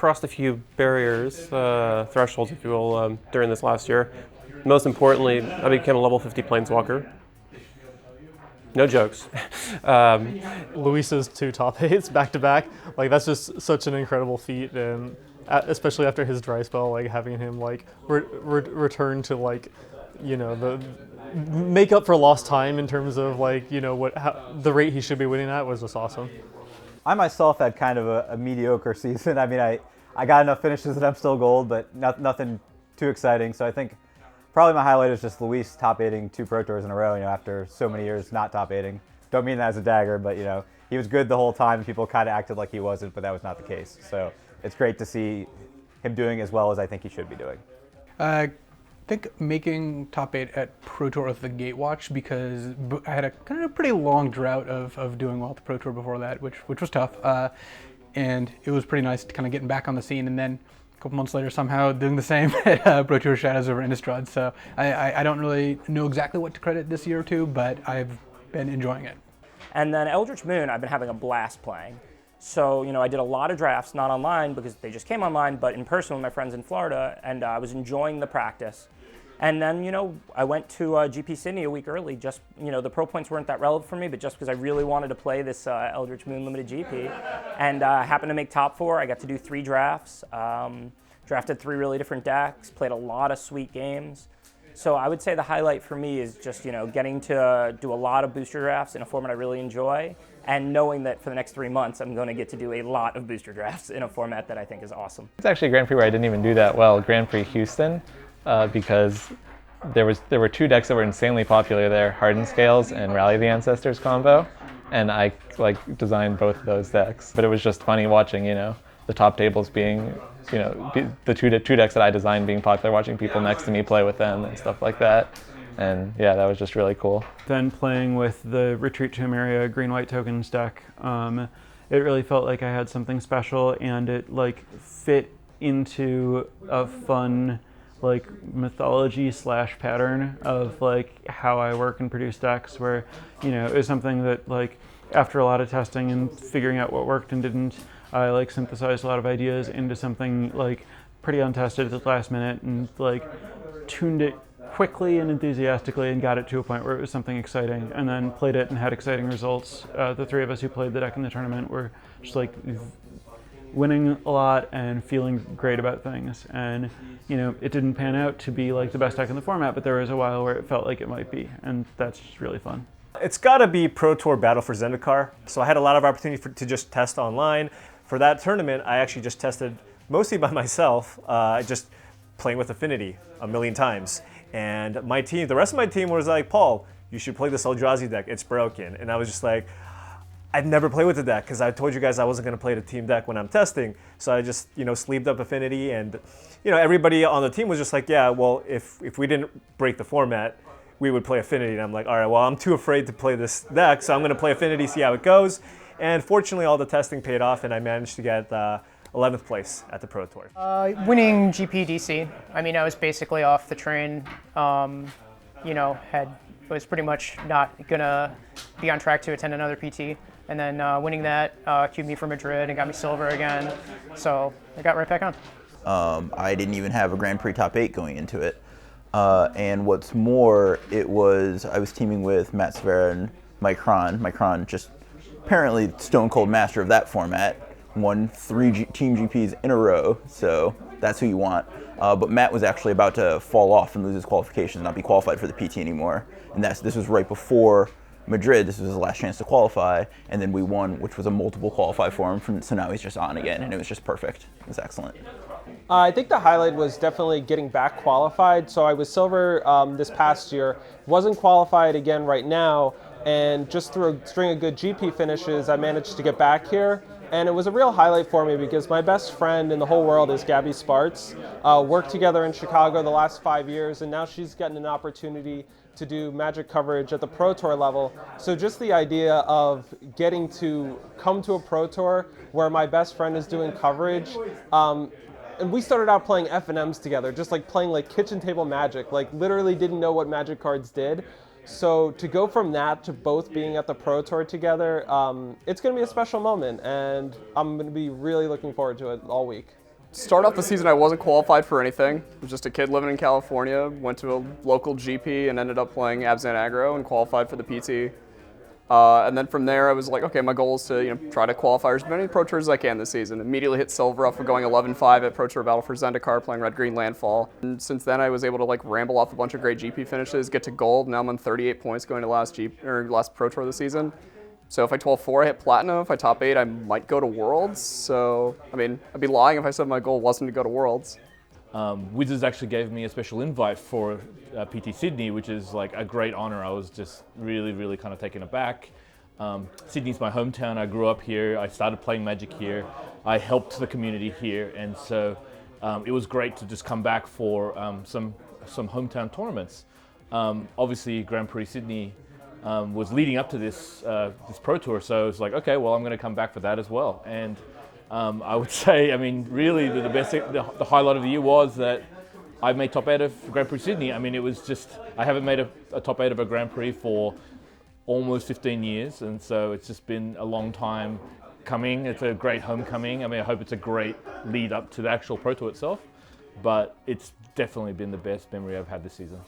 crossed a few barriers, thresholds, if you will, during this last year. Most importantly, I became a level 50 planeswalker. No jokes. Luis's 2 top 8s back to back, like that's just such an incredible feat, and especially after his dry spell, like having him like return to like, you know, the make up for lost time in terms of like, you know, the rate he should be winning at was just awesome. I myself had kind of a mediocre season. I mean, I got enough finishes that I'm still gold, but nothing too exciting. So I think probably my highlight is just Luis top 8ing 2 Pro Tours in a row, you know, after so many years not top 8ing. Don't mean that as a dagger, but you know, he was good the whole time. People kind of acted like he wasn't, but that was not the case. So it's great to see him doing as well as I think he should be doing. I think making top 8 at Pro Tour with the Gatewatch, because I had a kind of pretty long drought of doing well at the Pro Tour before that, which was tough. And it was pretty nice to kind of getting back on the scene, and then a couple months later somehow doing the same at Pro Tour Shadows over Innistrad. So I don't really know exactly what to credit this year to, but I've been enjoying it. And then Eldritch Moon, I've been having a blast playing. So, you know, I did a lot of drafts, not online because they just came online, but in person with my friends in Florida, and I was enjoying the practice. And then, you know, I went to GP Sydney a week early. Just, you know, the pro points weren't that relevant for me, but just because I really wanted to play this Eldritch Moon Limited GP. And happened to make top 4. I got to do 3 drafts, drafted 3 really different decks, played a lot of sweet games. So I would say the highlight for me is just, you know, getting to do a lot of booster drafts in a format I really enjoy, and knowing that for the next 3 months I'm going to get to do a lot of booster drafts in a format that I think is awesome. It's actually a Grand Prix where I didn't even do that well, Grand Prix Houston, because there were 2 decks that were insanely popular there, Hardened Scales and Rally the Ancestors combo, and I like designed both of those decks. But it was just funny watching, you know, the top tables being, you know, the two decks that I designed being popular, watching people next to me play with them and stuff like that. And yeah, that was just really cool. Then playing with the Retreat to Emeria green-white tokens deck, it really felt like I had something special, and it like fit into a fun like mythology / pattern of like how I work and produce decks, where, you know, it was something that like after a lot of testing and figuring out what worked and didn't, I like synthesized a lot of ideas into something like pretty untested at the last minute, and like tuned it quickly and enthusiastically and got it to a point where it was something exciting, and then played it and had exciting results. The 3 of us who played the deck in the tournament were just like winning a lot and feeling great about things. And, you know, it didn't pan out to be like the best deck in the format, but there was a while where it felt like it might be, and that's just really fun. It's got to be Pro Tour Battle for Zendikar. So I had a lot of opportunity to just test online. For that tournament, I actually just tested mostly by myself, just playing with Affinity a million times. And my team, the rest of my team was like, Paul, you should play this Eldrazi deck, it's broken. And I was just like, I'd never played with the deck because I told you guys I wasn't going to play the team deck when I'm testing. So I just, you know, sleeved up Affinity, and, you know, everybody on the team was just like, yeah, well, if we didn't break the format, we would play Affinity. And I'm like, all right, well, I'm too afraid to play this deck, so I'm going to play Affinity, see how it goes. And fortunately, all the testing paid off, and I managed to get 11th place at the Pro Tour. Winning GPDC. I mean, I was basically off the train. You know, was pretty much not gonna be on track to attend another PT, and then winning that queued me for Madrid and got me silver again. So I got right back on. I didn't even have a Grand Prix top 8 going into it, and what's more, I was teaming with Matt Severa and Mike Cron. Mike Cron, just apparently stone cold master of that format. Won 3 Team GPs in a row, so that's who you want. But Matt was actually about to fall off and lose his qualifications, not be qualified for the PT anymore. And this was right before Madrid. This was his last chance to qualify, and then we won, which was a multiple qualify for him. So now he's just on again, and it was just perfect. It was excellent. I think the highlight was definitely getting back qualified. So I was silver this past year, wasn't qualified again right now, and just through a string of good GP finishes, I managed to get back here. And it was a real highlight for me because my best friend in the whole world is Gabby Sparts. Worked together in Chicago the last 5 years, and now she's gotten an opportunity to do Magic coverage at the Pro Tour level. So just the idea of getting to come to a Pro Tour where my best friend is doing coverage, and we started out playing F&Ms together, just like playing like kitchen table Magic, like literally didn't know what Magic cards did. So to go from that to both being at the Pro Tour together, it's going to be a special moment, and I'm going to be really looking forward to it all week. start off the season, I wasn't qualified for anything. I was just a kid living in California, went to a local GP and ended up playing Abzan Aggro and qualified for the PT. And then from there, I was like, okay, my goal is to try to qualify as many Pro Tours as I can this season. Immediately hit silver off of going 11-5 at Pro Tour Battle for Zendikar, playing Red Green Landfall. And since then, I was able to like ramble off a bunch of great GP finishes, get to gold. Now I'm on 38 points going to last Pro Tour of the season. So if I 12-4, I hit platinum. If I top 8, I might go to Worlds. So I mean, I'd be lying if I said my goal wasn't to go to Worlds. Wizards actually gave me a special invite for PT Sydney, which is like a great honor. I was just really kind of taken aback. Sydney's my hometown. I grew up here. I started playing Magic here. I helped the community here, and so it was great to just come back for some hometown tournaments. Obviously, Grand Prix Sydney was leading up to this Pro Tour, so it's like, okay, well, I'm going to come back for that as well. And I would say, I mean, really the highlight of the year was that I made top 8 of Grand Prix Sydney. I mean, it was just, I haven't made a top 8 of a Grand Prix for almost 15 years, and so it's just been a long time coming. It's a great homecoming. I mean, I hope it's a great lead up to the actual Pro Tour itself, but it's definitely been the best memory I've had this season.